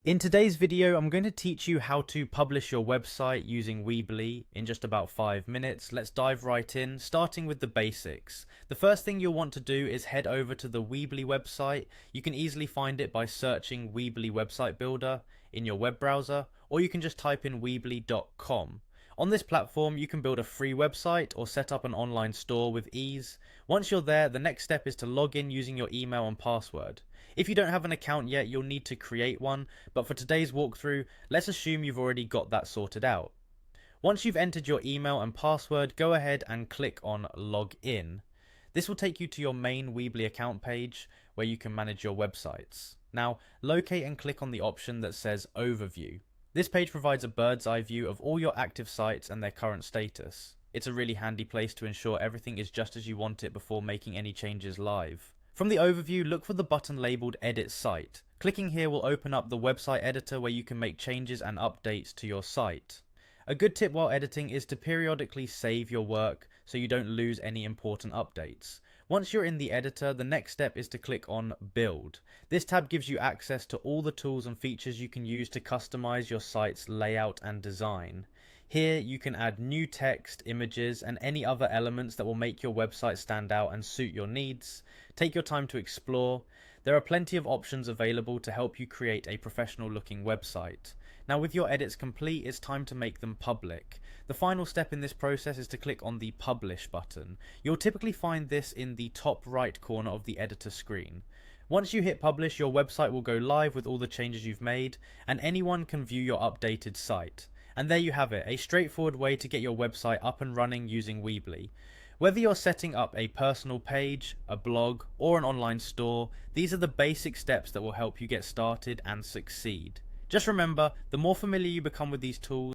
In today's video, I'm going to teach you how to publish your website using Weebly in just about 5 minutes. Let's dive right in, starting with the basics. The first thing you'll want to do is head over to the Weebly website. You can easily find it by searching Weebly Website Builder in your web browser, or you can just type in weebly.com. On this platform, you can build a free website or set up an online store with ease. Once you're there, the next step is to log in using your email and password. If you don't have an account yet, you'll need to create one, but for today's walkthrough, let's assume you've already got that sorted out. Once you've entered your email and password, go ahead and click on Log In. This will take you to your main Weebly account page where you can manage your websites. Now, locate and click on the option that says Overview. This page provides a bird's eye view of all your active sites and their current status. It's a really handy place to ensure everything is just as you want it before making any changes live. From the overview, look for the button labeled Edit Site. Clicking here will open up the website editor where you can make changes and updates to your site. A good tip while editing is to periodically save your work so you don't lose any important updates. Once you're in the editor, the next step is to click on Build. This tab gives you access to all the tools and features you can use to customize your site's layout and design. Here you can add new text, images, and any other elements that will make your website stand out and suit your needs. Take your time to explore. There are plenty of options available to help you create a professional looking website. Now with your edits complete, it's time to make them public. The final step in this process is to click on the Publish button. You'll typically find this in the top right corner of the editor screen. Once you hit publish, your website will go live with all the changes you've made, and anyone can view your updated site. And there you have it, a straightforward way to get your website up and running using Weebly. Whether you're setting up a personal page, a blog, or an online store, these are the basic steps that will help you get started and succeed. Just remember, the more familiar you become with these tools,